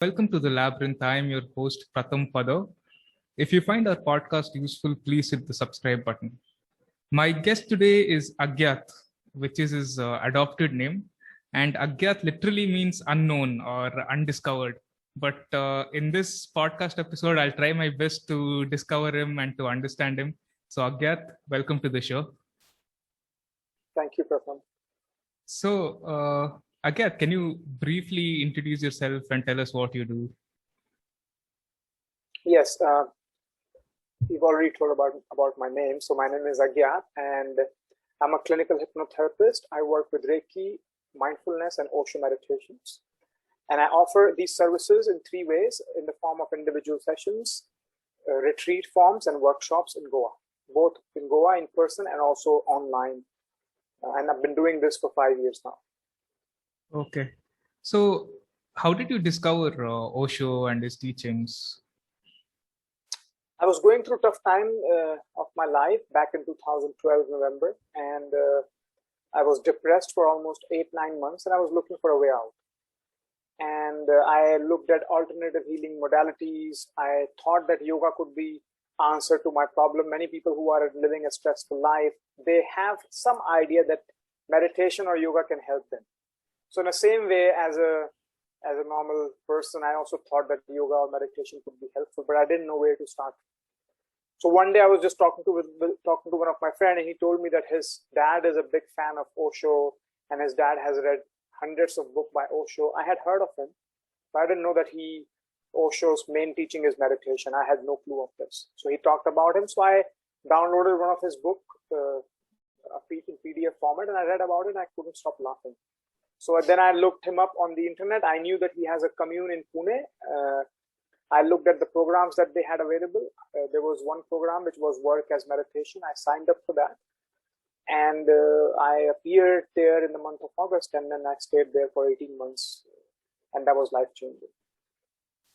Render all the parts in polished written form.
Welcome to the Labyrinth. I am your host, Pratham Pada. If you find our podcast useful, please hit the subscribe button. My guest today is Agyat, which is his adopted name. And Agyat literally means unknown or undiscovered. But in this podcast episode, I'll try my best to discover him and to understand him. So Agyat, welcome to the show. Thank you, Pratham. So, Agyat, can you briefly introduce yourself and tell us what you do? Yes, you've already told about my name. So my name is Agyat, and I'm a clinical hypnotherapist. I work with Reiki, mindfulness, and Osho meditations. And I offer these services in 3 ways: in the form of individual sessions, retreat forms, and workshops in Goa, both in Goa in person and also online. And I've been doing this for 5 years now. Okay. So how did you discover Osho and his teachings? I was going through a tough time of my life back in 2012 November, and I was depressed for almost 8-9 months, and I was looking for a way out. And I looked at alternative healing modalities. I thought that yoga could be answer to my problem. Many people who are living a stressful life, they have some idea that meditation or yoga can help them. So in the same way, as a normal person, I also thought that yoga or meditation could be helpful, but I didn't know where to start. So one day I was just talking to one of my friends, and he told me that his dad is a big fan of Osho, and his dad has read hundreds of books by Osho. I had heard of him, but I didn't know that Osho's main teaching is meditation. I had no clue of this. So he talked about him. So I downloaded one of his books in PDF format, and I read about it, and I couldn't stop laughing. So then I looked him up on the internet. I knew that he has a commune in Pune. I looked at the programs that they had available. There was one program which was work as meditation. I signed up for that. And I appeared there in the month of August, and then I stayed there for 18 months. And that was life-changing.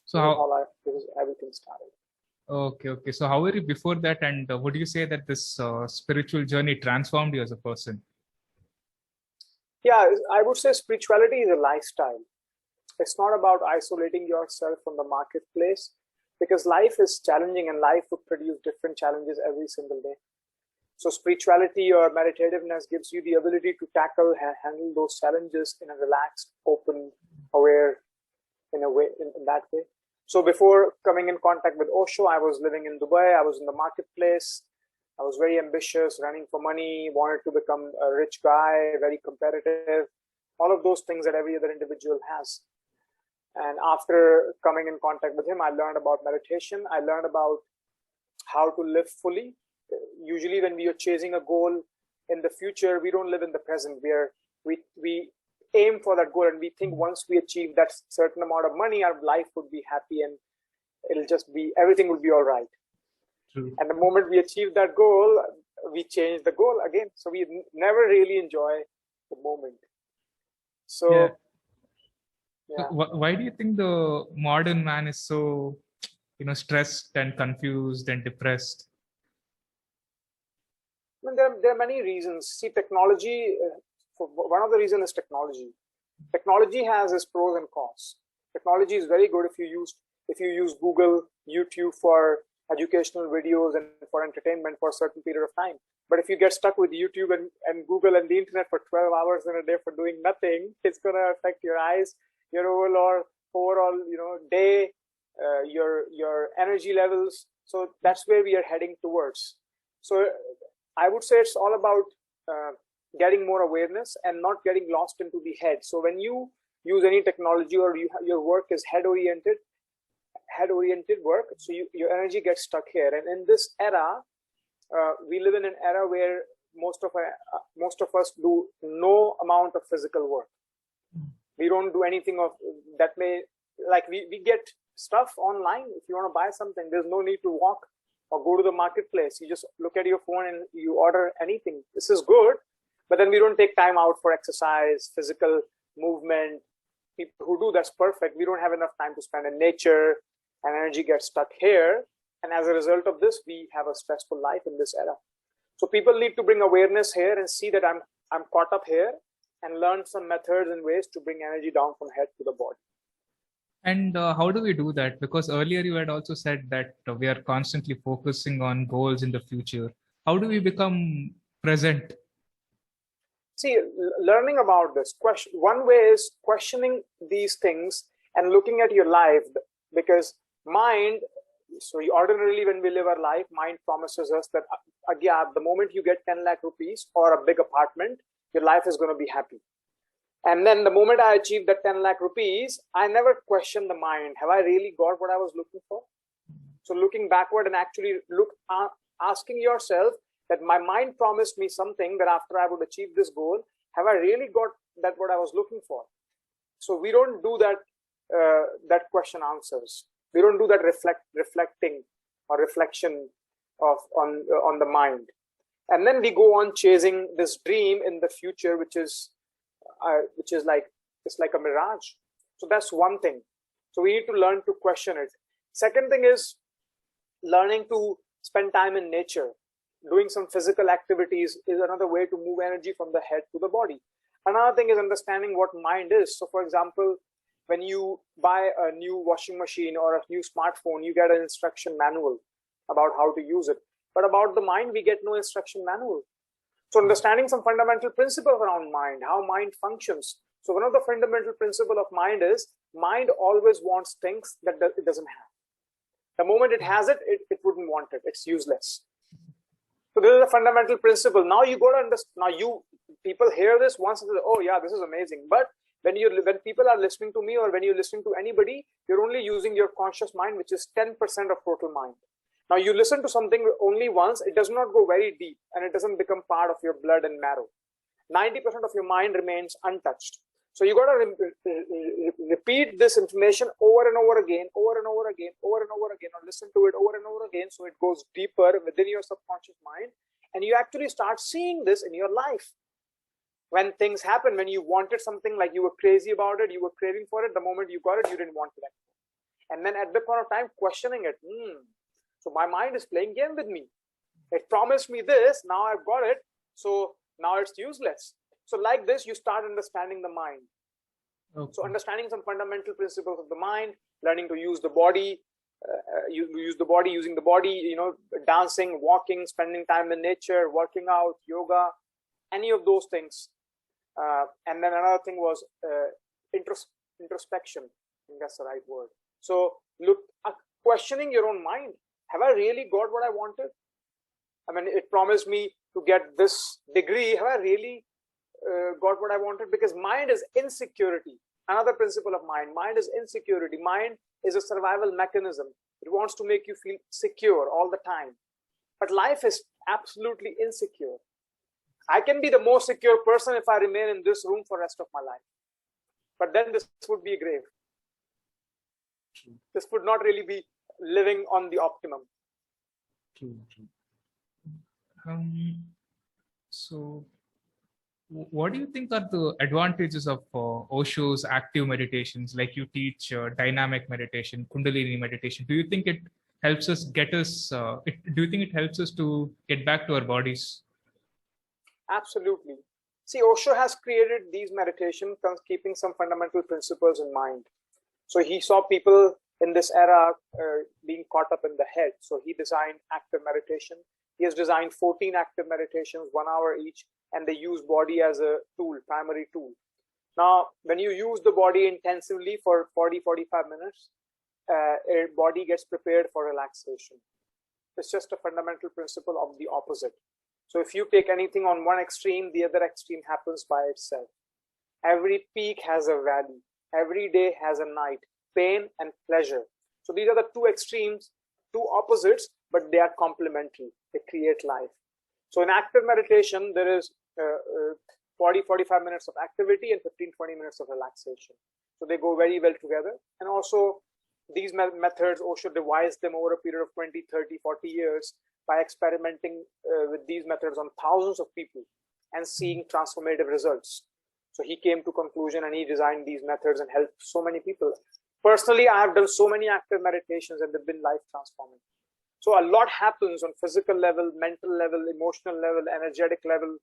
So everything started. Okay. So how were you before that? And would you say that this spiritual journey transformed you as a person? Yeah, I would say spirituality is a lifestyle. It's not about isolating yourself from the marketplace, because life is challenging and life would produce different challenges every single day. So spirituality or meditativeness gives you the ability to tackle and handle those challenges in a relaxed, open, aware, in that way. So before coming in contact with Osho, I was living in Dubai. I was in the marketplace. I was very ambitious, running for money, wanted to become a rich guy, very competitive, all of those things that every other individual has. And after coming in contact with him, I learned about meditation. I learned about how to live fully. Usually when we are chasing a goal in the future, we don't live in the present. We aim for that goal, and we think once we achieve that certain amount of money, our life would be happy and everything will be all right. True. And the moment we achieve that goal, we change the goal again. So we never really enjoy the moment. So, yeah. So why do you think the modern man is so, stressed and confused and depressed? I mean, there are many reasons. See, technology. One of the reasons is technology. Technology has its pros and cons. Technology is very good if you use Google, YouTube for educational videos and for entertainment for a certain period of time. But if you get stuck with YouTube and Google and the internet for 12 hours in a day for doing nothing, it's going to affect your eyes, your overall day, your energy levels. So that's where we are heading towards. So I would say it's all about getting more awareness and not getting lost into the head. So when you use any technology or your work is head-oriented work, so your energy gets stuck here. And in this era, we live in an era where most of us do no amount of physical work. We don't do anything of that we get stuff online. If you want to buy something, there's no need to walk or go to the marketplace. You just look at your phone and you order anything. This is good, but then we don't take time out for exercise, physical movement. People who do, that's perfect. We don't have enough time to spend in nature, and energy gets stuck here. And as a result of this, we have a stressful life in this era. So people need to bring awareness here and see that I'm I'm caught up here and learn some methods and ways to bring energy down from head to the body. And how do we do that? Because earlier you had also said that we are constantly focusing on goals in the future. How do we become present? See, learning about this, one way is questioning these things and looking at your life, because mind, so ordinarily when we live our life, mind promises us that, Agyat, the moment you get 10 lakh rupees or a big apartment, your life is going to be happy. And then the moment I achieve that 10 lakh rupees, I never question the mind. Have I really got what I was looking for? So looking backward and actually asking yourself that my mind promised me something, that after I would achieve this goal, have I really got that what I was looking for? So we don't do that, that question answers. We don't do that reflecting or reflection on the mind. And then we go on chasing this dream in the future, which is like, it's like a mirage. So that's one thing. So we need to learn to question it. Second thing is learning to spend time in nature. Doing some physical activities is another way to move energy from the head to the body. Another thing is understanding what mind is. So for example, when you buy a new washing machine or a new smartphone, you get an instruction manual about how to use it. But about the mind, we get no instruction manual. So understanding some fundamental principles around mind, how mind functions. So one of the fundamental principles of mind is mind always wants things that it doesn't have. The moment it has it, it wouldn't want it. It's useless. So this is a fundamental principle. Now you got to understand. Now people hear this once and say, "Oh yeah, this is amazing." But when people are listening to me, or when you're listening to anybody, you're only using your conscious mind, which is 10% of total mind. Now you listen to something only once, it does not go very deep, and it doesn't become part of your blood and marrow. 90% of your mind remains untouched. So you got to repeat this information over and over again, over and over again, over and over again, or listen to it over and over again, so it goes deeper within your subconscious mind, and you actually start seeing this in your life. When things happen, when you wanted something, like you were crazy about it, you were craving for it, the moment you got it, you didn't want it anymore. And then at the point of time, questioning it. So my mind is playing game with me. It promised me this, now I've got it, so now it's useless. So like this, you start understanding the mind. Okay. So understanding some fundamental principles of the mind, learning to use the body, using the body, dancing, walking, spending time in nature, working out, yoga, any of those things. And then another thing was introspection. I think that's the right word. So questioning your own mind. Have I really got what I wanted? I mean, it promised me to get this degree. Have I really got what I wanted? Because mind is insecurity. Another principle of mind. Mind is insecurity. Mind is a survival mechanism. It wants to make you feel secure all the time. But life is absolutely insecure. I can be the most secure person if I remain in this room for the rest of my life. But then this would be a grave. This would not really be living on the optimum. True. So what do you think are the advantages of Osho's active meditations? Like you teach dynamic meditation, Kundalini meditation. Do you think it helps us do you think it helps us to get back to our bodies? Absolutely. See, Osho has created these meditations keeping some fundamental principles in mind. So he saw people in this era being caught up in the head. So he designed active meditation. He has designed 14 active meditations, 1 hour each, and they use body as a tool, primary tool. Now, when you use the body intensively for 40-45 minutes, your body gets prepared for relaxation. It's just a fundamental principle of the opposite. So if you take anything on one extreme, the other extreme happens by itself. Every peak has a valley. Every day has a night. Pain and pleasure. So these are the two extremes, two opposites, but they are complementary. They create life. So in active meditation, there is 40-45 minutes of activity and 15-20 minutes of relaxation. So they go very well together. And also these methods, Osho devised them over a period of 20, 30, 40 years by experimenting with these methods on thousands of people and seeing transformative results. So he came to conclusion and he designed these methods and helped so many people. Personally, I have done so many active meditations and they've been life transforming. So a lot happens on physical level, mental level, emotional level, energetic level.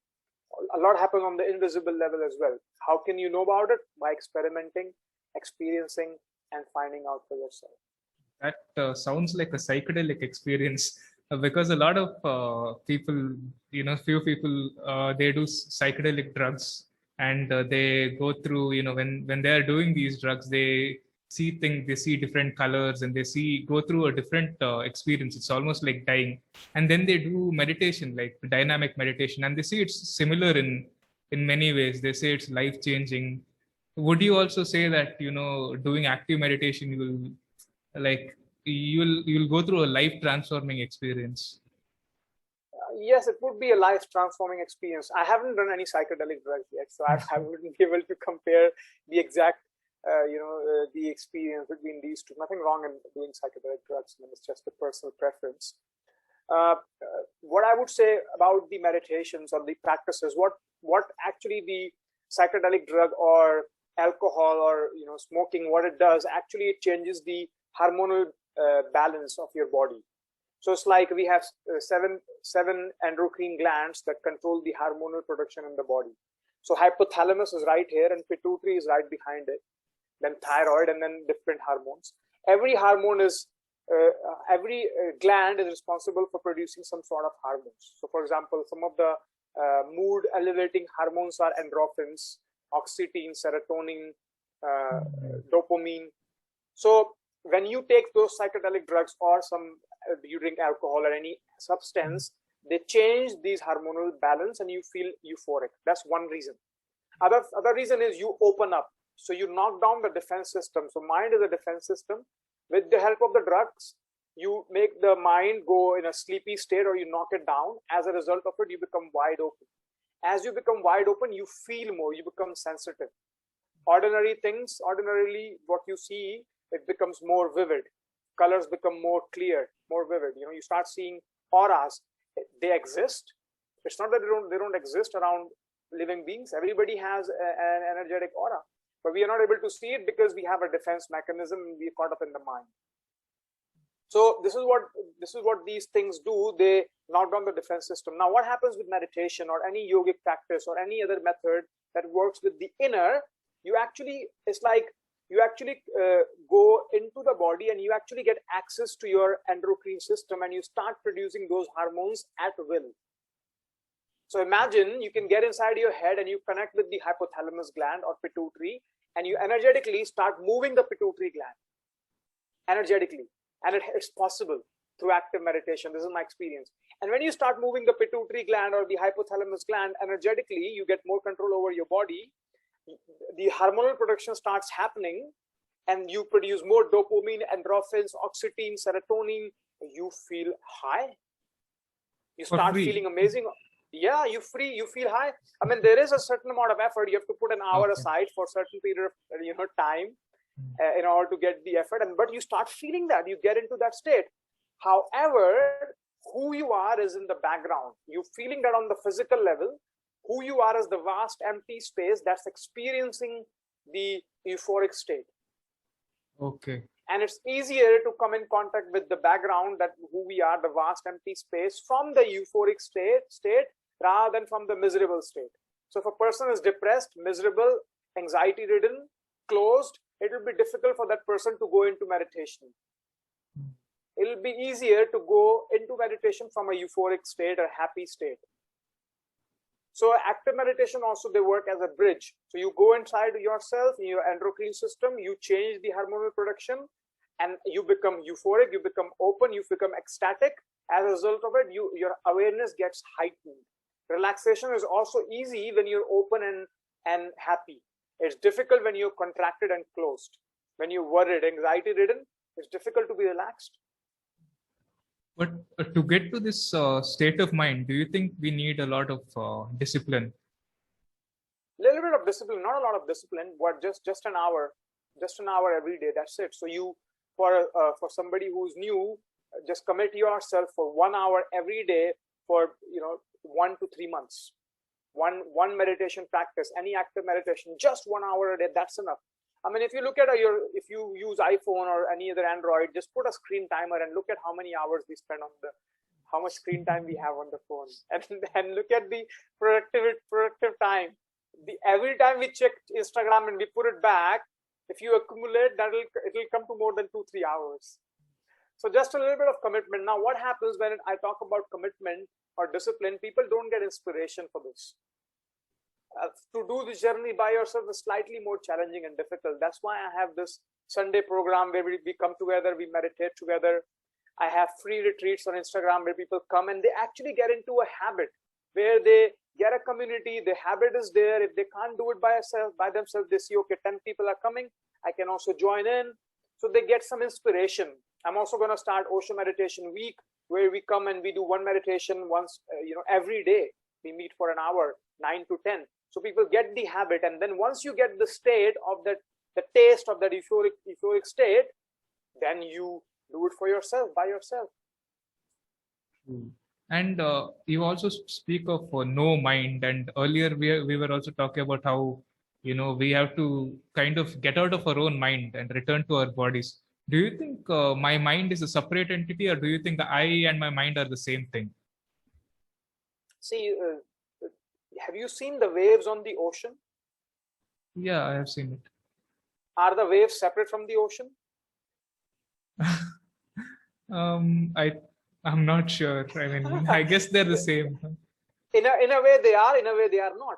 A lot happens on the invisible level as well. How can you know about it? By experimenting, experiencing, and finding out for yourself. That sounds like a psychedelic experience because a lot of people, few people, they do psychedelic drugs, and they go through, when they are doing these drugs, they see things, they see different colors, and they go through a different experience. It's almost like dying. And then they do meditation, like dynamic meditation, and they see it's similar in many ways. They say it's life changing. Would you also say that, doing active meditation, you will like you'll go through a life transforming experience? Yes, it would be a life transforming experience. I haven't done any psychedelic drugs yet, so I wouldn't be able to compare the exact the experience between these two. Nothing wrong in doing psychedelic drugs. I mean, it's just a personal preference. What I would say about the meditations or the practices, what actually the psychedelic drug or alcohol or smoking, what it does, actually it changes the hormonal balance of your body. So it's like we have seven endocrine glands that control the hormonal production in the body. So hypothalamus is right here and pituitary is right behind it, then thyroid, and then different hormones. Every hormone is every gland is responsible for producing some sort of hormones. So for example, some of the mood elevating hormones are endorphins, oxytocin, serotonin, dopamine. So when you take those psychedelic drugs or you drink alcohol or any substance, they change these hormonal balance and you feel euphoric. That's one reason. Other reason is you open up. So you knock down the defense system. So mind is a defense system. With the help of the drugs, you make the mind go in a sleepy state or you knock it down. As a result of it, you become wide open. As you become wide open, you feel more, you become sensitive. Ordinary things, ordinarily what you see, it becomes more vivid. Colors become more clear, more vivid. You start seeing auras. They exist. It's not that they don't exist around living beings. Everybody has an energetic aura, but we are not able to see it because we have a defense mechanism and we're caught up in the mind. So this is what these things do. They knock down the defense system. Now, what happens with meditation or any yogic practice or any other method that works with the inner? It's like you actually go into the body and you actually get access to your endocrine system and you start producing those hormones at will. So imagine you can get inside your head and you connect with the hypothalamus gland or pituitary and you energetically start moving the pituitary gland energetically. And it's possible through active meditation. This is my experience. And when you start moving the pituitary gland or the hypothalamus gland energetically, you get more control over your body. The hormonal production starts happening and you produce more dopamine, endorphins, oxytocin, serotonin. You feel high. You start feeling amazing. Yeah, you feel high. I mean, there is a certain amount of effort. You have to put an hour aside for a certain period of time in order to get the effort. But you start feeling that. You get into that state. However, who you are is in the background. You're feeling that on the physical level. Who you are is the vast empty space that's experiencing the euphoric state. Okay. And it's easier to come in contact with the background, that who we are, the vast empty space, from the euphoric state rather than from the miserable state. So if a person is depressed, miserable, anxiety ridden, closed, it will be difficult for that person to go into meditation. It will be easier to go into meditation from a euphoric state or happy state. So active meditation also, they work as a bridge. So you go inside yourself, in your endocrine system, you change the hormonal production and you become euphoric, you become open, you become ecstatic. As a result of it, your awareness gets heightened. Relaxation is also easy when you're open and happy. It's difficult when you're contracted and closed. When you're worried, anxiety ridden, it's difficult to be relaxed. But to get to this state of mind, do you think we need a lot of discipline? Little bit of discipline, not a lot of discipline, but just an hour every day. That's it. So for somebody who's new, just commit yourself for 1 hour every day for 1 to 3 months. One meditation practice, any active meditation, just 1 hour a day. That's enough. I mean, if you look at if you use iPhone or any other Android, just put a screen timer and look at how many hours we spend how much screen time we have on the phone, and look at the productive time. Every time we check Instagram and we put it back, if you accumulate, it'll come to more than 2-3 hours. So just a little bit of commitment. Now, what happens when I talk about commitment or discipline? People don't get inspiration for this. To do this journey by yourself is slightly more challenging and difficult. That's why I have this Sunday program where we come together, we meditate together. I have free retreats on Instagram where people come and they actually get into a habit where they get a community. The habit is there. If they can't do it by themselves, they see, okay, 10 people are coming, I can also join in. So they get some inspiration. I'm also going to start Osho Meditation Week, where we come and we do one meditation once, every day. We meet for an hour, 9 to 10. So people get the habit. And then once you get the state of that, the taste of that euphoric state, then you do it for yourself, by yourself. And you also speak of no mind. And earlier we were also talking about how, we have to kind of get out of our own mind and return to our bodies. Do you think my mind is a separate entity, or do you think I and my mind are the same thing? See, have you seen the waves on the ocean? Yeah, I have seen it. Are the waves separate from the ocean? I'm not sure. I mean, I guess they're the same. In a way they are, in a way they are not.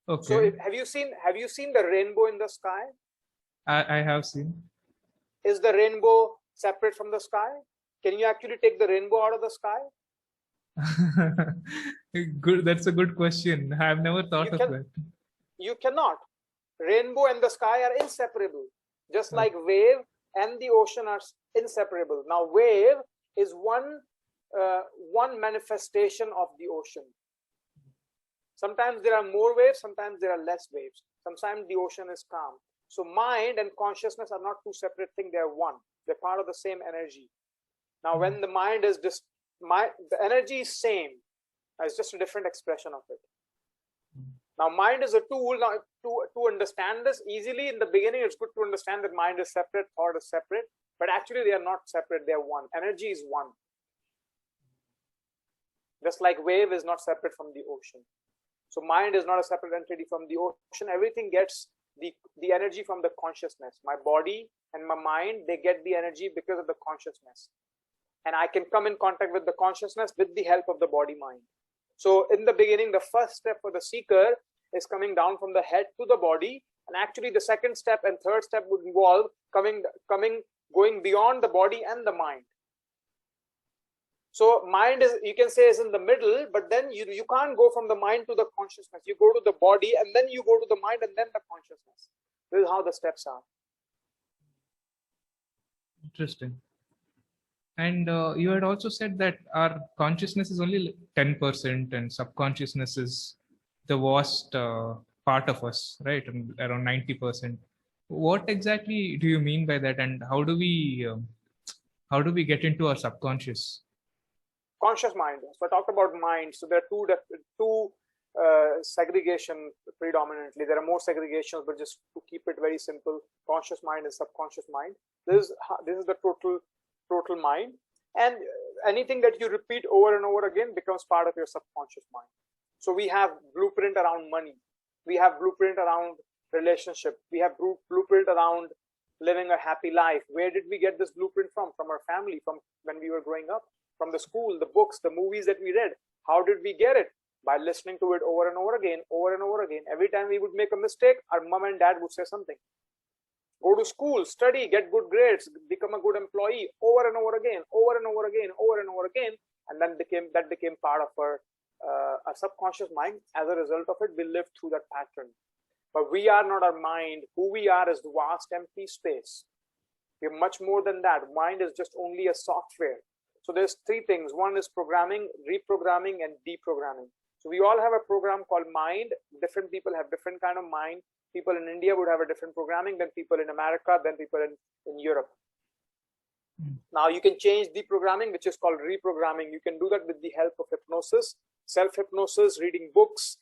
Okay. So have you seen the rainbow in the sky? I have seen. Is the rainbow separate from the sky? Can you actually take the rainbow out of the sky? Good. That's a good question. I've never thought of that. You cannot. Rainbow and the sky are inseparable. Just like wave and the ocean are inseparable. Now, wave is one manifestation of the ocean. Sometimes there are more waves, sometimes there are less waves. Sometimes the ocean is calm. So mind and consciousness are not two separate things, they are one. They're part of the same energy. Now, when the mind is the energy is same, it's just a different expression of it. Now, mind is a tool. Now, to understand this easily, in the beginning, it's good to understand that mind is separate, thought is separate, but actually they are not separate, they are one. Energy is one. Just like wave is not separate from the ocean. So mind is not a separate entity from the ocean. Everything gets the energy from the consciousness. My body and my mind, they get the energy because of the consciousness. And I can come in contact with the consciousness with the help of the body-mind. So in the beginning, the first step for the seeker is coming down from the head to the body. And actually the second step and third step would involve going beyond the body and the mind. So mind is, you can say, is in the middle, but then you can't go from the mind to the consciousness. You go to the body and then you go to the mind and then the consciousness. This is how the steps are. Interesting. And you had also said that our consciousness is only 10% and subconsciousness is the vast part of us, right? Around 90%. What exactly do you mean by that, and how do we get into our subconscious? Conscious mind. So I talked about mind. So there are two segregation predominantly. There are more segregations, but just to keep it very simple, conscious mind and subconscious mind. This is the total mind, and anything that you repeat over and over again becomes part of your subconscious mind. So we have blueprint around money, we have blueprint around relationship, we have blueprint around living a happy life. Where did we get this blueprint from? From our family, from when we were growing up, from the school, the books, the movies that we read. How did we get it? By listening to it over and over again. Every time we would make a mistake, our mom and dad would say something. Go to school, study, get good grades, become a good employee, over and over again, and then that became part of our subconscious mind. As a result of it, we lived through that pattern. But we are not our mind. Who we are is vast empty space. We're much more than that. Mind is just only a software. So there's three things. One is programming, reprogramming, and deprogramming. So we all have a program called mind. Different people have different kind of mind. People in India would have a different programming than people in America, than people in Europe. Now you can change the programming, which is called reprogramming. You can do that with the help of hypnosis, self-hypnosis, reading books,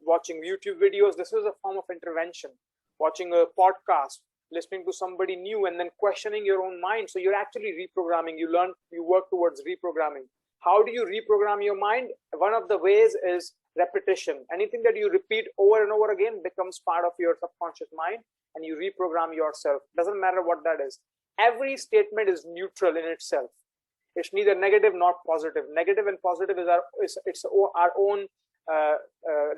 watching YouTube videos. This is a form of intervention. Watching a podcast, listening to somebody new, and then questioning your own mind. So you're actually reprogramming. You work towards reprogramming. How do you reprogram your mind? One of the ways is repetition. Anything that you repeat over and over again becomes part of your subconscious mind, and you reprogram yourself. Doesn't matter what that is. Every statement is neutral in itself. It's neither negative nor positive. Negative and positive is our own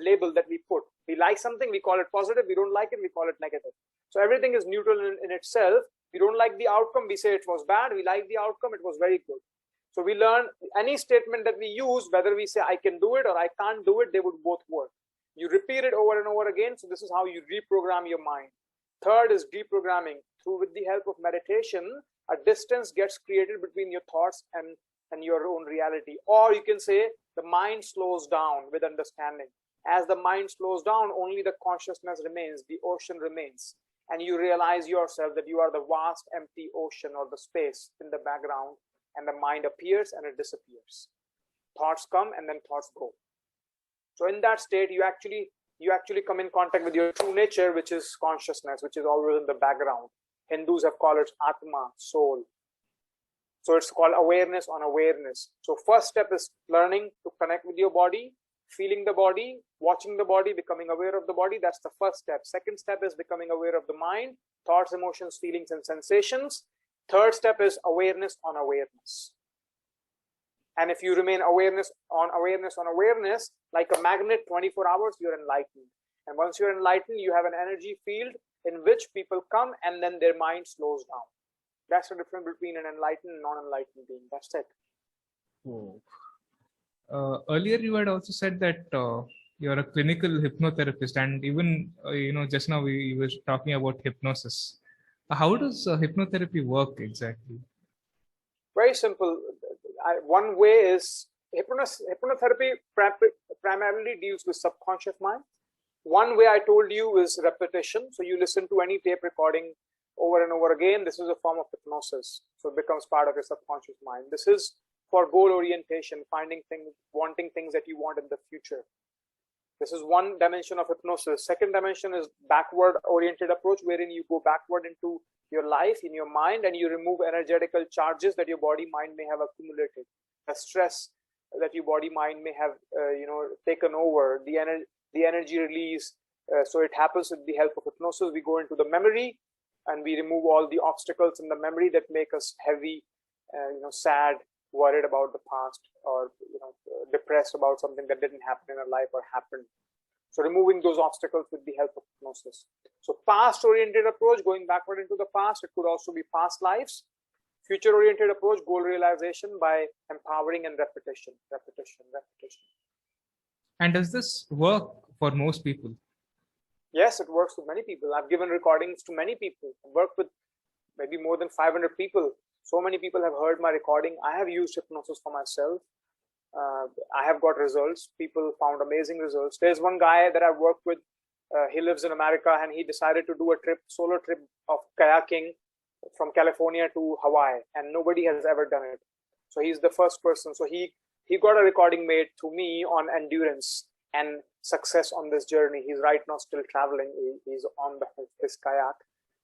label that we put. We like something, we call it positive. We don't like it, we call it negative. So everything is neutral in itself. We don't like the outcome, we say it was bad. We like the outcome, it was very good. So we learn any statement that we use, whether we say I can do it or I can't do it, they would both work. You repeat it over and over again. So this is how you reprogram your mind. Third is deprogramming. With the help of meditation, a distance gets created between your thoughts and your own reality. Or you can say the mind slows down with understanding. As the mind slows down, only the consciousness remains, the ocean remains. And you realize yourself that you are the vast empty ocean or the space in the background, and the mind appears and it disappears. Thoughts come and then thoughts go. So in that state, you actually come in contact with your true nature, which is consciousness, which is always in the background. Hindus have called it Atma, soul. So it's called awareness on awareness. So first step is learning to connect with your body, feeling the body, watching the body, becoming aware of the body. That's the first step. Second step is becoming aware of the mind, thoughts, emotions, feelings, and sensations. Third step is awareness on awareness. And if you remain awareness on awareness, like a magnet, 24 hours, you're enlightened. And once you're enlightened, you have an energy field in which people come and then their mind slows down. That's the difference between an enlightened and non-enlightened being. That's it. Whoa. Earlier, you had also said that you're a clinical hypnotherapist, and even just now we were talking about hypnosis. How does hypnotherapy work exactly? Very simple. One way is hypnotherapy primarily deals with subconscious mind. One way I told you is repetition. So you listen to any tape recording over and over again. This is a form of hypnosis. So it becomes part of your subconscious mind. This is for goal orientation, finding things, wanting things that you want in the future. This is one dimension of hypnosis. Second dimension is backward oriented approach, wherein you go backward into your life, in your mind, and you remove energetical charges that your body mind may have accumulated, the stress that your body mind may have taken over, the energy release. So it happens with the help of hypnosis. We go into the memory and we remove all the obstacles in the memory that make us heavy, sad, worried about the past, or depressed about something that didn't happen in our life or happened. So removing those obstacles with the help of hypnosis. So past oriented approach, going backward into the past. It could also be past lives. Future oriented approach, goal realization by empowering and repetition. And does this work for most people? Yes, it works with many people. I've given recordings to many people. I've worked with maybe more than 500 people. So many people have heard my recording. I have used hypnosis for myself. I have got results. People found amazing results. There's one guy that I've worked with. He lives in America, and he decided to do a solo trip of kayaking from California to Hawaii, and nobody has ever done it. So he's the first person. So he got a recording made through me on endurance and success on this journey. He's right now still traveling. He's on his kayak.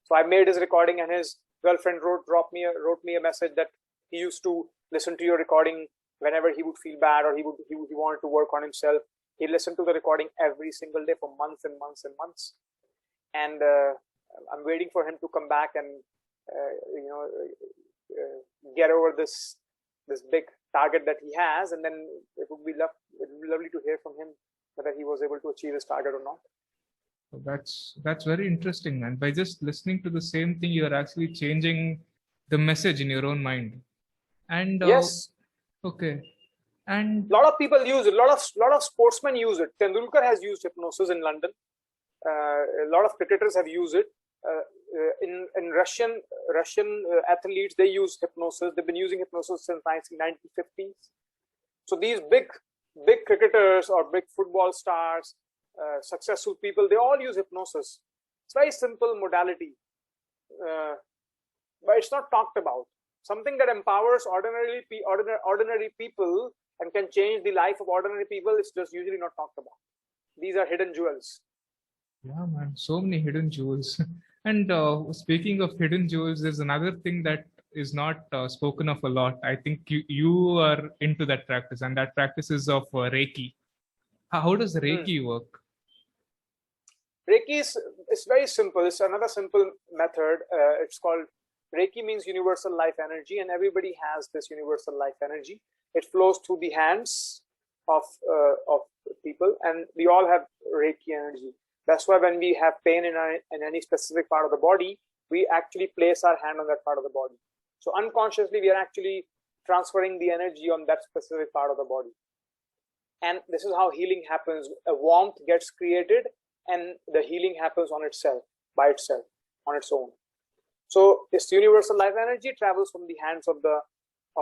So I made his recording, and his girlfriend wrote me a message that he used to listen to your recording whenever he would feel bad, or he wanted to work on himself. He listened to the recording every single day for months and months and months. And I'm waiting for him to come back and get over this big target that he has, and then it would be lovely to hear from him whether he was able to achieve his target or not. So that's very interesting. And by just listening to the same thing, you are actually changing the message in your own mind. And yes. Okay. And a lot of people use it. A lot of sportsmen use it. Tendulkar has used hypnosis in London. A lot of cricketers have used it. In Russian athletes, they use hypnosis. They've been using hypnosis since 1950s. So these big cricketers or big football stars, successful people, they all use hypnosis. It's a very simple modality, but it's not talked about. Something that empowers ordinary people and can change the life of ordinary people is just usually not talked about. These are hidden jewels. Yeah, man, so many hidden jewels. And speaking of hidden jewels, there's another thing that is not spoken of a lot. I think you are into that practice, and that practice is of Reiki. How does Hmm. Reiki work? Reiki is very simple. It's another simple method. It's called Reiki, means universal life energy, and everybody has this universal life energy. It flows through the hands of people, and we all have Reiki energy. That's why when we have pain in any specific part of the body, we actually place our hand on that part of the body. So unconsciously, we are actually transferring the energy on that specific part of the body. And this is how healing happens. A warmth gets created, and the healing happens on itself, by itself, on its own. So this universal life energy travels from the hands of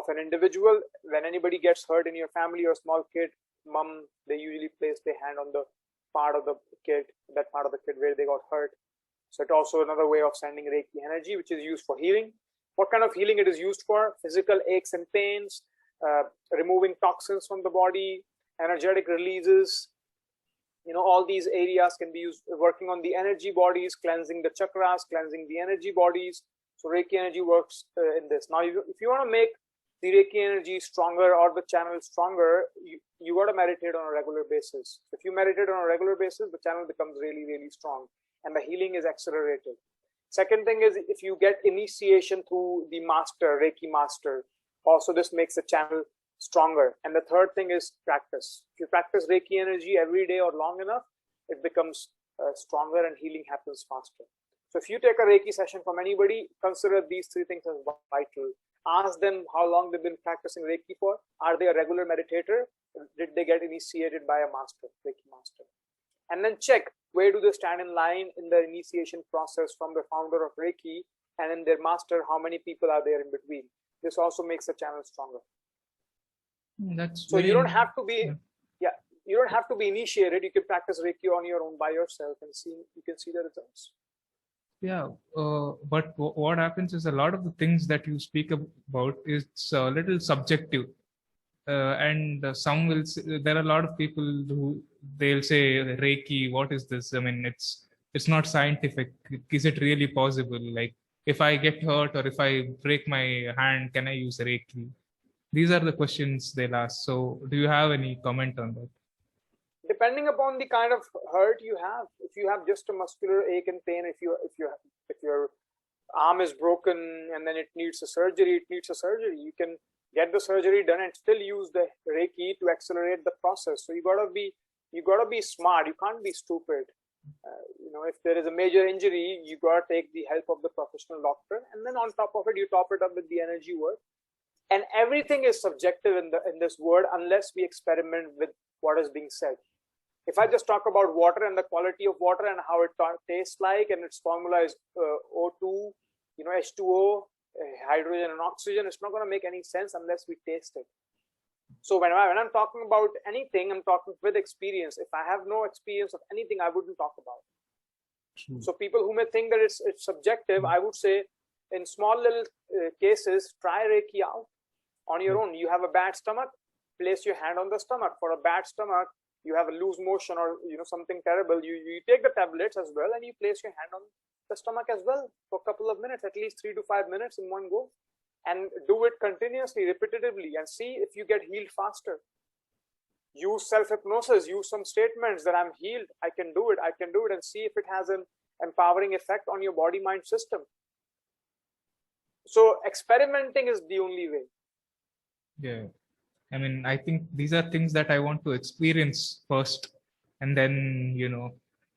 an individual. When anybody gets hurt in your family or a small kid, mom, they usually place their hand on the part of the kid, that part of the kid where they got hurt. So it's also another way of sending Reiki energy, which is used for healing. What kind of healing it is used for? Physical aches and pains, removing toxins from the body, energetic releases. All these areas can be used, working on the energy bodies, cleansing the chakras, cleansing the energy bodies. So Reiki energy works in this. Now, if you want to make the Reiki energy stronger or the channel stronger, you got to meditate on a regular basis. If you meditate on a regular basis, the channel becomes really, really strong, and the healing is accelerated. Second thing is, if you get initiation through the master, Reiki master, also this makes the channel stronger. And the third thing is practice. If you practice Reiki energy every day or long enough, it becomes stronger and healing happens faster. So if you take a Reiki session from anybody, consider these three things as vital. Ask them how long they've been practicing Reiki for. Are they a regular meditator? Did they get initiated by a master, Reiki master? And then check, where do they stand in line in the initiation process from the founder of Reiki, and in their master, how many people are there in between? This also makes the channel stronger. That's So very you don't have to be, yeah. You don't have to be initiated. You can practice Reiki on your own by yourself, and you can see the results. Yeah, but what happens is a lot of the things that you speak about is a little subjective, and some will say, there are a lot of people who they'll say Reiki. What is this? I mean, it's not scientific. Is it really possible? Like, if I get hurt or if I break my hand, can I use Reiki? These are the questions they'll ask. So, do you have any comment on that? Depending upon the kind of hurt you have, if you have just a muscular ache and pain, if your arm is broken and then it needs a surgery, you can get the surgery done and still use the Reiki to accelerate the process. So you gotta be smart. You can't be stupid. If there is a major injury, you gotta take the help of the professional doctor, and then on top of it, you top it up with the energy work. And everything is subjective in this world unless we experiment with what is being said. If I just talk about water and the quality of water and how it tastes like, and its formula is O2, H2O, hydrogen and oxygen, it's not going to make any sense unless we taste it. So when I'm talking about anything, I'm talking with experience. If I have no experience of anything, I wouldn't talk about it. So people who may think that it's subjective, I would say in small little cases, try Reiki out on your own. You have a bad stomach, place your hand on the stomach. For a bad stomach, you have a loose motion or something terrible, you take the tablets as well, and you place your hand on the stomach as well for a couple of minutes, at least 3 to 5 minutes in one go, and do it continuously, repetitively, and see if you get healed faster. Use self-hypnosis, use some statements that I'm healed, I can do it, and see if it has an empowering effect on your body-mind system. So experimenting is the only way. Yeah. I mean, I think these are things that I want to experience first, and then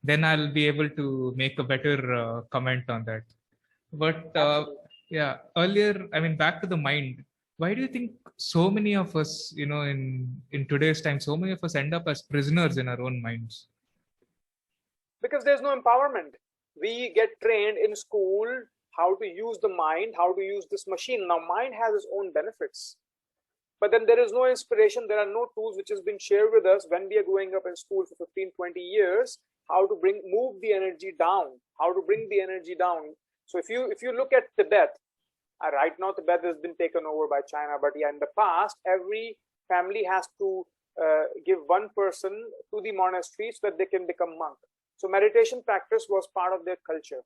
then I'll be able to make a better comment on that. But yeah, earlier, I mean, back to the mind. Why do you think so many of us, in today's time, so many of us end up as prisoners in our own minds? Because there's no empowerment. We get trained in school how to use the mind, how to use this machine. Now, mind has its own benefits. But then there is no inspiration. There are no tools which has been shared with us when we are growing up in school for 15, 20 years, how to move the energy down, how to bring the energy down. So if you look at Tibet, right now Tibet has been taken over by China, but yeah, in the past, every family has to give one person to the monastery so that they can become monk. So meditation practice was part of their culture.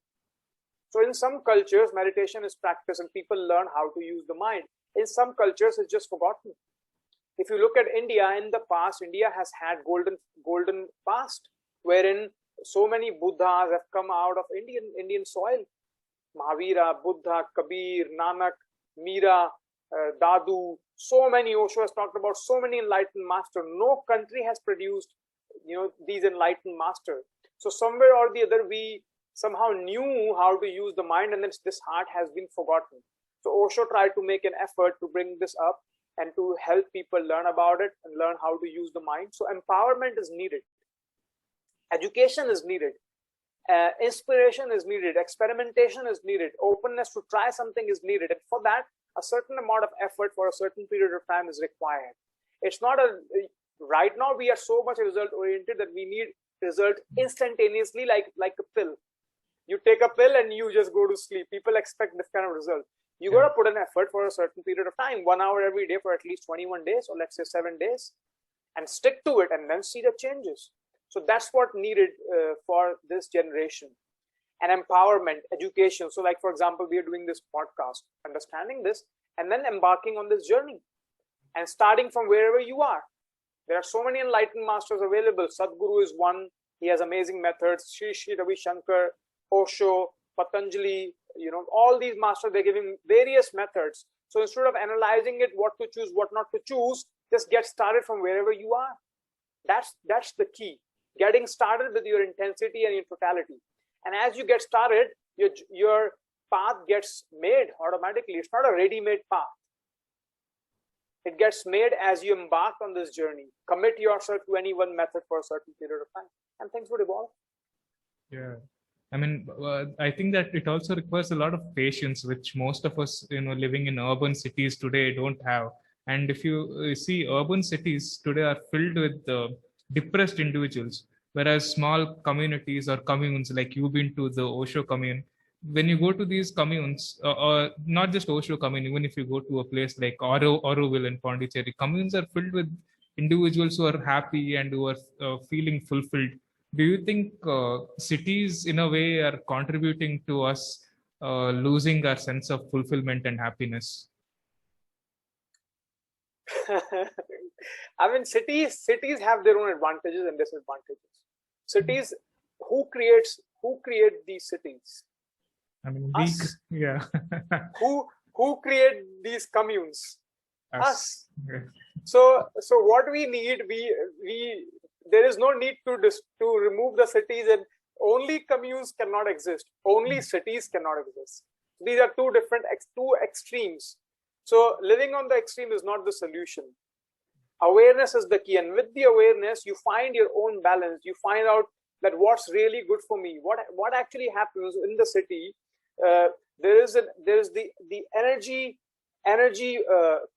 So in some cultures, meditation is practiced and people learn how to use the mind. In some cultures, it's just forgotten. If you look at India, in the past, India has had golden past, wherein so many Buddhas have come out of Indian soil. Mahavira, Buddha, Kabir, Nanak, Meera, Dadu, so many. Osho has talked about so many enlightened masters. No country has produced, these enlightened masters. So somewhere or the other, we somehow knew how to use the mind, and then this art has been forgotten. So Osho tried to make an effort to bring this up and to help people learn about it and learn how to use the mind. So empowerment is needed. Education is needed. Inspiration is needed. Experimentation is needed. Openness to try something is needed. And for that, a certain amount of effort for a certain period of time is required. It's not right now we are so much result oriented that we need result instantaneously, like a pill. You take a pill and you just go to sleep. People expect this kind of result. You got to put an effort for a certain period of time, 1 hour every day for at least 21 days, or let's say 7 days, and stick to it and then see the changes. So that's what needed for this generation. And empowerment, education. So like, for example, we are doing this podcast, understanding this, and then embarking on this journey and starting from wherever you are. There are so many enlightened masters available. Sadhguru is one. He has amazing methods. Sri Ravi Shankar, Osho, Patanjali, all these masters, they're giving various methods. So instead of analyzing it, what to choose, what not to choose, just get started from wherever you are. That's the key. Getting started with your intensity and your totality. And as you get started, your path gets made automatically. It's not a ready-made path. It gets made as you embark on this journey. Commit yourself to any one method for a certain period of time, and things would evolve. Yeah. I mean, I think that it also requires a lot of patience, which most of us, living in urban cities today don't have. And if you see, urban cities today are filled with depressed individuals, whereas small communities or communes, like you've been to the Osho commune, when you go to these communes, or not just Osho commune, even if you go to a place like Auroville in Pondicherry, communes are filled with individuals who are happy and who are feeling fulfilled. Do you think cities in a way are contributing to us losing our sense of fulfillment and happiness? I mean, cities have their own advantages and disadvantages. Cities, who create these cities? I mean, us. Yeah. who create these communes? Us. Okay. So what we need, we there is no need to remove the cities, and only communes cannot exist. Only cities cannot exist. These are two extremes. So living on the extreme is not the solution. Awareness is the key, and with the awareness, you find your own balance. You find out that what's really good for me. What actually happens in the city? There is the energy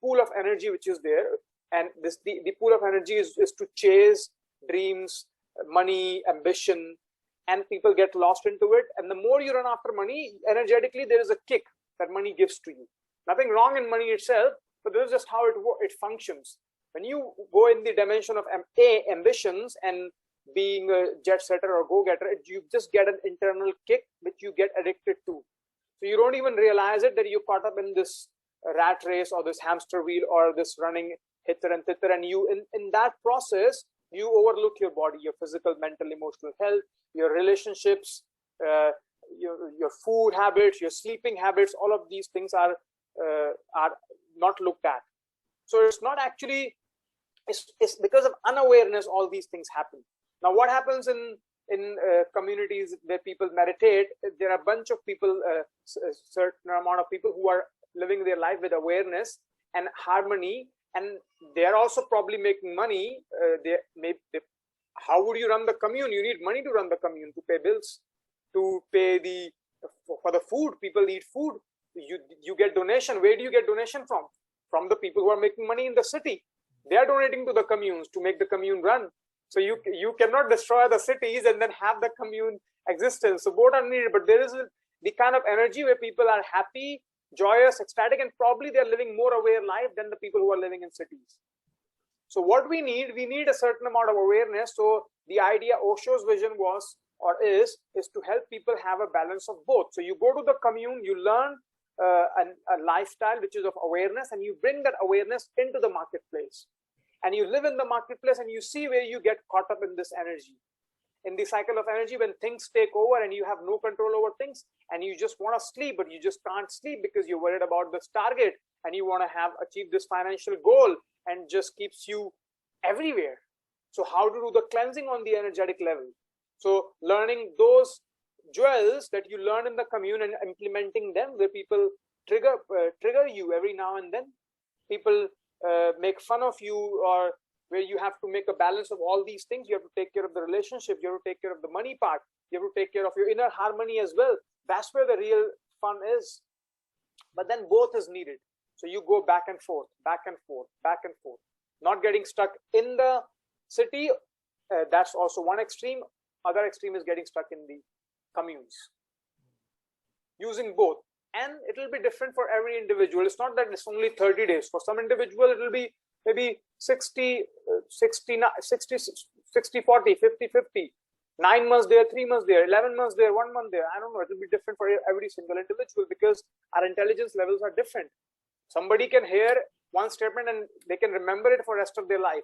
pool of energy which is there, and the pool of energy is to chase dreams, money, ambition, and people get lost into it. And the more you run after money, energetically there is a kick that money gives to you. Nothing wrong in money itself, but this is just how it functions. When you go in the dimension of ambitions and being a jet setter or go-getter, you just get an internal kick which you get addicted to. So you don't even realize it that you're caught up in this rat race or this hamster wheel or this running hither and thither, and you in that process you overlook your body, your physical, mental, emotional health, your relationships, your food habits, your sleeping habits. All of these things are not looked at. So it's not actually, it's because of unawareness all these things happen. Now what happens in communities where people meditate, there are a bunch of people, a certain amount of people who are living their life with awareness and harmony, and they are also probably making money. How would you run the commune? You need money to run the commune, to pay bills, to pay for the food. People eat food. You get donation. Where do you get donation from? From the people who are making money in the city. They are donating to the communes to make the commune run. So you cannot destroy the cities and then have the commune existence. So both are needed, but there is the kind of energy where people are happy, joyous, ecstatic, and probably they're living more aware life than the people who are living in cities. So what we need a certain amount of awareness. So the idea, Osho's vision was is to help people have a balance of both. So you go to the commune, you learn a lifestyle which is of awareness, and you bring that awareness into the marketplace, and you live in the marketplace, and you see where you get caught up in this energy, in the cycle of energy, when things take over and you have no control over things, and you just want to sleep, but you just can't sleep because you're worried about this target, and you want to have achieved this financial goal, and just keeps you everywhere. So how to do the cleansing on the energetic level? So learning those jewels that you learn in the commune and implementing them, where people trigger you every now and then. People make fun of you, or where you have to make a balance of all these things. You have to take care of the relationship, you have to take care of the money part, you have to take care of your inner harmony as well. That's where the real fun is. But then both is needed. So you go back and forth, back and forth, back and forth. Not getting stuck in the city, that's also one extreme. Other extreme is getting stuck in the communes. Using both. And it will be different for every individual. It's not that it's only 30 days. For some individual, it will be maybe 60, 40, 50, 50. 9 months there, 3 months there, 11 months there, 1 month there. I don't know. It will be different for every single individual, because our intelligence levels are different. Somebody can hear one statement and they can remember it for the rest of their life.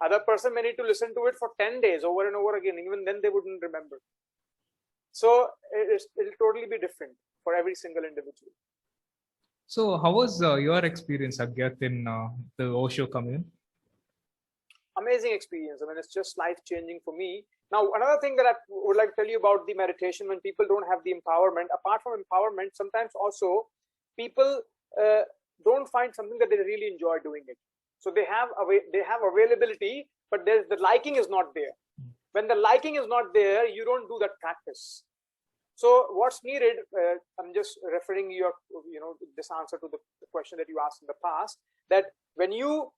Other person may need to listen to it for 10 days over and over again. Even then they wouldn't remember. So it'll totally be different for every single individual. So how was your experience, Agyat, in the Osho commune? Amazing experience. I mean, it's just life-changing for me. Now, another thing that I would like to tell you about the meditation, when people don't have the empowerment, apart from empowerment, sometimes also people don't find something that they really enjoy doing it. So they have availability, but the liking is not there. When the liking is not there, you don't do that practice. So what's needed, I'm just referring this answer to the question that you asked in the past, that when you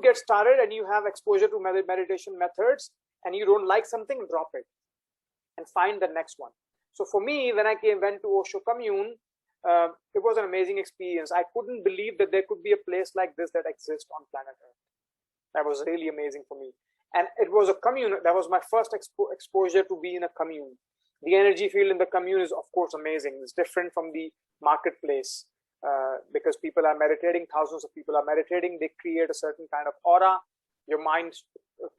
get started and you have exposure to meditation methods and you don't like something, drop it and find the next one. So for me, when I went to Osho commune, it was an amazing experience. I couldn't believe that there could be a place like this that exists on planet Earth. That was really amazing for me. And it was a commune. That was my first exposure to be in a commune. The energy field in the commune is, of course, amazing. It's different from the marketplace because people are meditating. Thousands of people are meditating. They create a certain kind of aura. Your mind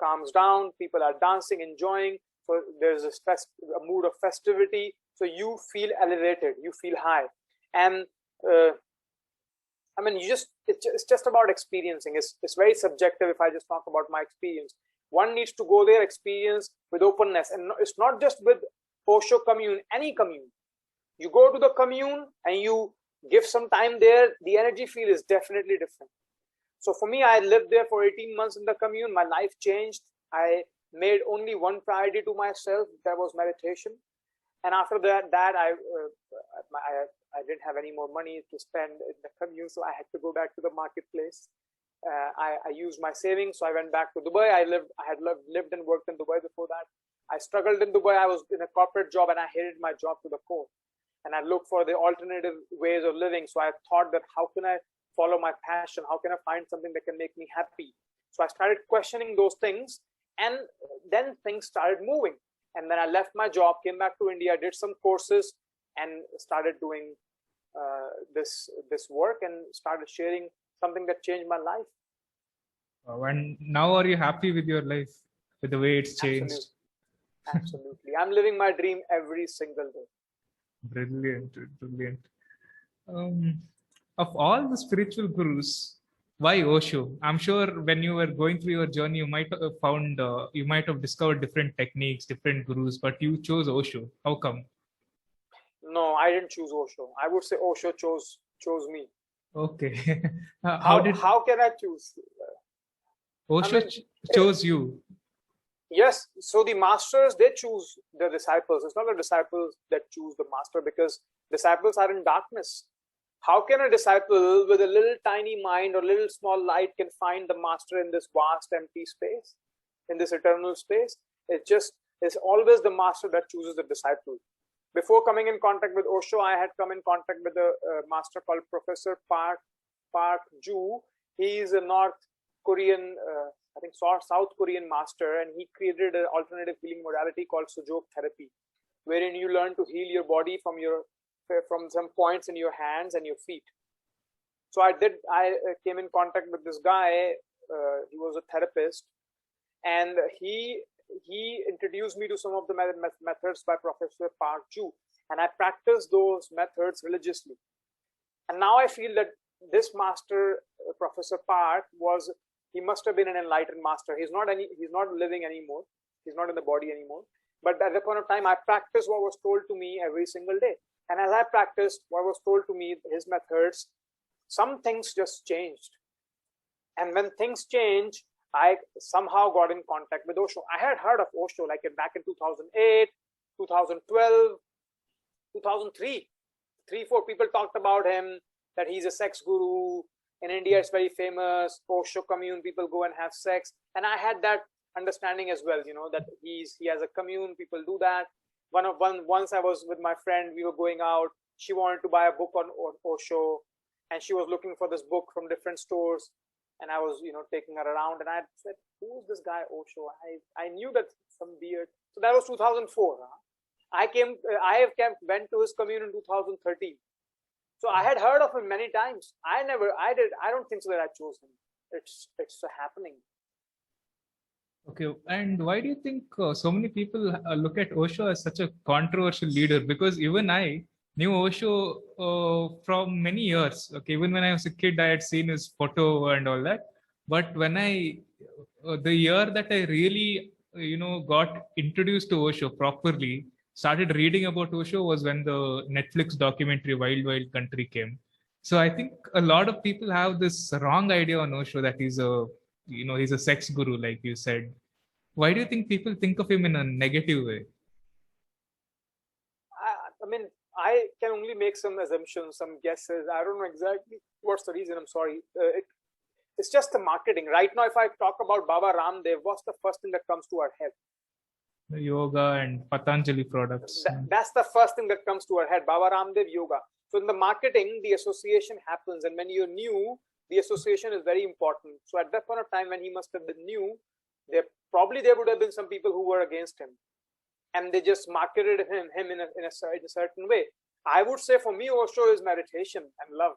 calms down. People are dancing, enjoying. So there's a mood of festivity. So you feel elevated. You feel high. And I mean, it's just about experiencing. It's very subjective if I just talk about my experience. One needs to go there, experience with openness. And it's not just with Osho commune, any commune. You go to the commune and you give some time there, the energy field is definitely different. So for me, I lived there for 18 months in the commune. My life changed. I made only one priority to myself. That was meditation. And after that, I didn't have any more money to spend in the commune, so I had to go back to the marketplace. I used my savings, so I went back to Dubai. I had lived and worked in Dubai before that. I struggled in Dubai. I was in a corporate job and I hated my job to the core. And I looked for the alternative ways of living. So I thought that how can I follow my passion? How can I find something that can make me happy? So I started questioning those things, and then things started moving. And then I left my job, came back to India, did some courses, and started doing this work and started sharing something that changed my life. And now are you happy with your life, with the way it's changed? Absolutely. Absolutely. I'm living my dream every single day. Brilliant, brilliant. Of all the spiritual gurus, why Osho? I'm sure when you were going through your journey, you might have discovered different techniques, different gurus, but you chose Osho. How come? No, I didn't choose Osho. I would say Osho chose me. Okay. How can I choose? Osho chose you. Yes. So the masters, they choose the disciples. It's not the disciples that choose the master, because disciples are in darkness. How can a disciple with a little tiny mind or little small light can find the master in this vast empty space, in this eternal space? It's always the master that chooses the disciple. Before coming in contact with Osho, I had come in contact with a master called Professor Park Ju. He is a North Korean, South Korean master, and he created an alternative healing modality called Sojok therapy. wherein you learn to heal your body from some points in your hands and your feet. So I came in contact with this guy. He was a therapist, and he introduced me to some of the methods by Professor Park Ju, and I practiced those methods religiously. And now I feel that this master, Professor Park, he must have been an enlightened master. He's not living anymore. He's not in the body anymore. But at that point of time, I practiced what was told to me every single day. And as I practiced what was told to me, his methods, some things just changed. And when things change, I somehow got in contact with Osho. I had heard of Osho like back in 2008, 2012, 2003. 3-4 people talked about him, that he's a sex guru. In India, it's very famous. Osho commune, people go and have sex. And I had that understanding as well, that he has a commune, people do that. Once I was with my friend, we were going out. She wanted to buy a book on Osho, and she was looking for this book from different stores. And I was, taking her around, and I said, "Who is this guy Osho?" I knew that some beard. So that was 2004. I went to his commune in 2013. So I had heard of him many times. I don't think so that I chose him. It's happening. Okay, and why do you think so many people look at Osho as such a controversial leader? Because even I knew Osho from many years. Okay, even when I was a kid, I had seen his photo and all that. But when the year that I really, got introduced to Osho properly, started reading about Osho was when the Netflix documentary Wild Wild Country came. So I think a lot of people have this wrong idea on Osho that he's a sex guru, like you said. Why do you think people think of him in a negative way? I mean, I can only make some assumptions, some guesses. I don't know exactly what's the reason. I'm sorry. It's just the marketing. Right now, if I talk about Baba Ramdev, what's the first thing that comes to our head? The yoga and Patanjali products. That's the first thing that comes to our head. Baba Ramdev, yoga. So in the marketing, the association happens. And when you're new, the association is very important. So at that point of time, when he must have been new, there would have been some people who were against him. And they just marketed him in a certain way. I would say for me, Osho is meditation and love.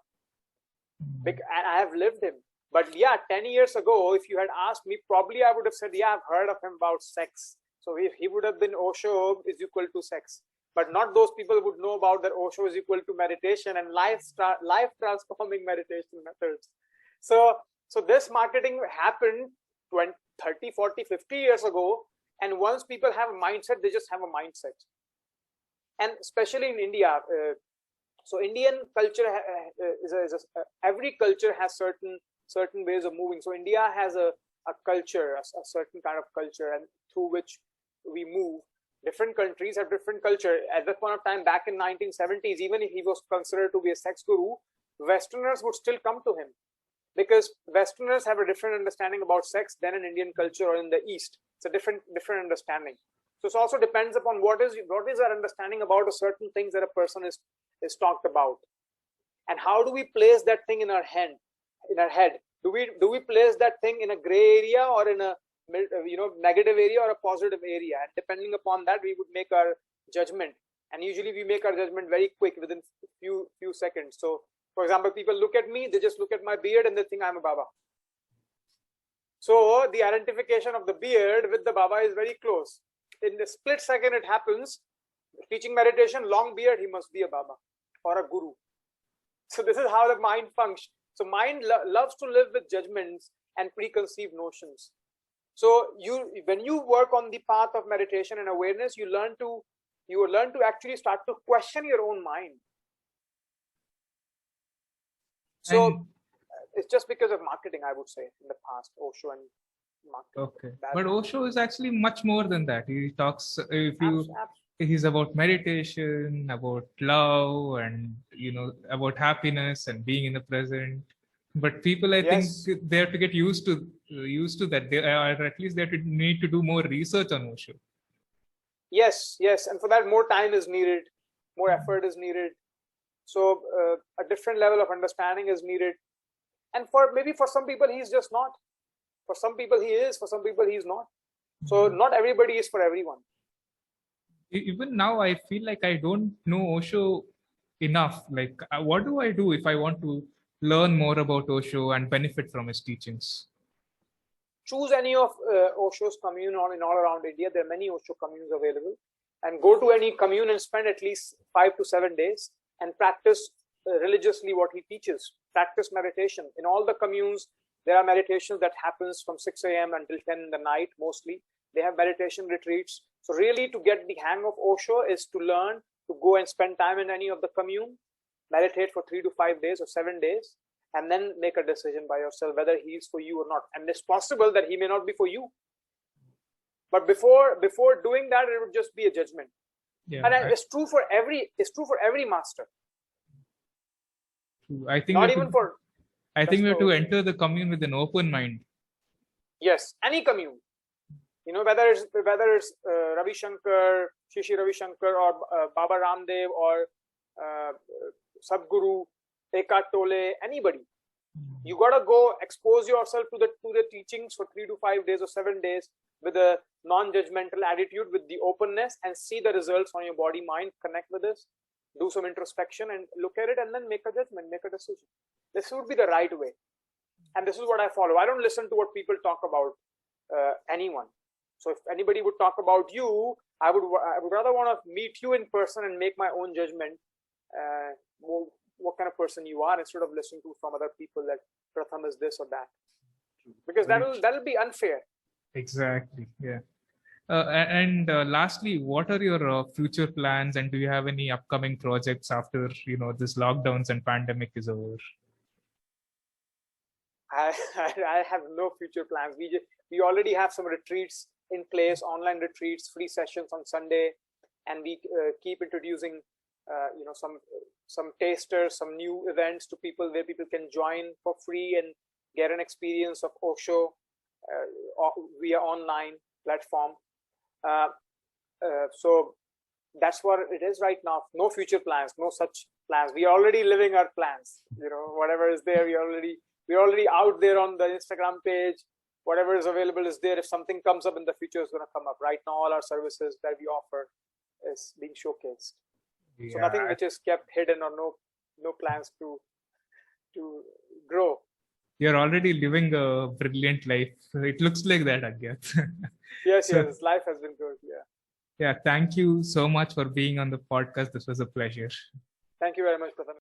And I have lived him. But yeah, 10 years ago, if you had asked me, probably I would have said, yeah, I've heard of him about sex. So if he would have been Osho is equal to sex. But not those people would know about that Osho is equal to meditation and life transforming meditation methods. So this marketing happened 20, 30, 40, 50 years ago. And once people have a mindset, they just have a mindset. And especially in India, so Indian culture every culture has certain ways of moving. So India has a culture, a certain kind of culture, and through which we move. Different countries have different culture. At that point of time, back in 1970s, even if he was considered to be a sex guru, Westerners would still come to him, because Westerners have a different understanding about sex than in Indian culture or in the East. It's a different understanding. So it also depends upon what is our understanding about a certain things that a person is talked about, and how do we place that thing in our head? Do we place that thing in a gray area or in a negative area or a positive area? And depending upon that, we would make our judgment. And usually we make our judgment very quick, within few seconds. So for example, people look at me, they just look at my beard and they think I'm a Baba. So the identification of the beard with the Baba is very close. In the split second it happens. Teaching meditation, long beard, he must be a Baba or a guru. So this is how the mind functions. So mind loves to live with judgments and preconceived notions. So when you work on the path of meditation and awareness, you learn to actually start to question your own mind. So it's just because of marketing, I would say, in the past, Osho and marketing. Okay, but Osho is actually much more than that. He talks, he's about meditation, about love, and about happiness and being in the present. But people, I think, they have to get used to that. They are, at least they need to do more research on Osho. Yes, and for that, more time is needed, more effort is needed. So a different level of understanding is needed. And maybe for some people, he's just not. For some people, he is. For some people, he's not. So not everybody is for everyone. Even now, I feel like I don't know Osho enough. Like, what do I do if I want to learn more about Osho and benefit from his teachings? Choose any of Osho's commune in all around India. There are many Osho communes available, and go to any commune and spend at least 5 to 7 days and practice religiously what he teaches. Practice meditation. In all the communes, there are meditations that happens from 6 a.m. until 10 in the night mostly. They have meditation retreats. So really, to get the hang of Osho is to learn to go and spend time in any of the commune, meditate for 3 to 5 days or 7 days, and then make a decision by yourself whether he is for you or not. And it's possible that he may not be for you. But before doing that, it would just be a judgment. Yeah, And it's true for every master. I think not even for. I think we have to enter the commune with an open mind. Yes, any commune. Whether it's Ravi Shankar, Shishi Ravi Shankar, or Baba Ramdev, or Sadhguru, Eckhart Tolle, anybody. You gotta go expose yourself to the teachings for 3 to 5 days or 7 days with a non-judgmental attitude, with the openness, and see the results on your body, mind. Connect with this, do some introspection, and look at it, and then make a judgment, make a decision. This would be the right way, and this is what I follow. I don't listen to what people talk about anyone. So if anybody would talk about you, I would rather want to meet you in person and make my own judgment. What kind of person you are, instead of listening to from other people that Pratham is this or that, because that'll be unfair. Exactly. Yeah. And lastly, what are your future plans, and do you have any upcoming projects after this lockdowns and pandemic is over? I have no future plans. We already have some retreats in place, online retreats, free sessions on Sunday, and we keep introducing some tasters, some new events to people where people can join for free and get an experience of Osho via online platform. So that's what it is right now. No future plans, no such plans. We are already living our plans. Whatever is there, we're already out there on the Instagram page. Whatever is available is there. If something comes up in the future, it's going to come up. Right now, all our services that we offer is being showcased. Yeah. So nothing which is kept hidden, or no plans to grow. You're already living a brilliant life. It looks like that, Agyat. Yes, life has been good. Yeah. Yeah. Thank you so much for being on the podcast. This was a pleasure. Thank you very much, Pratham.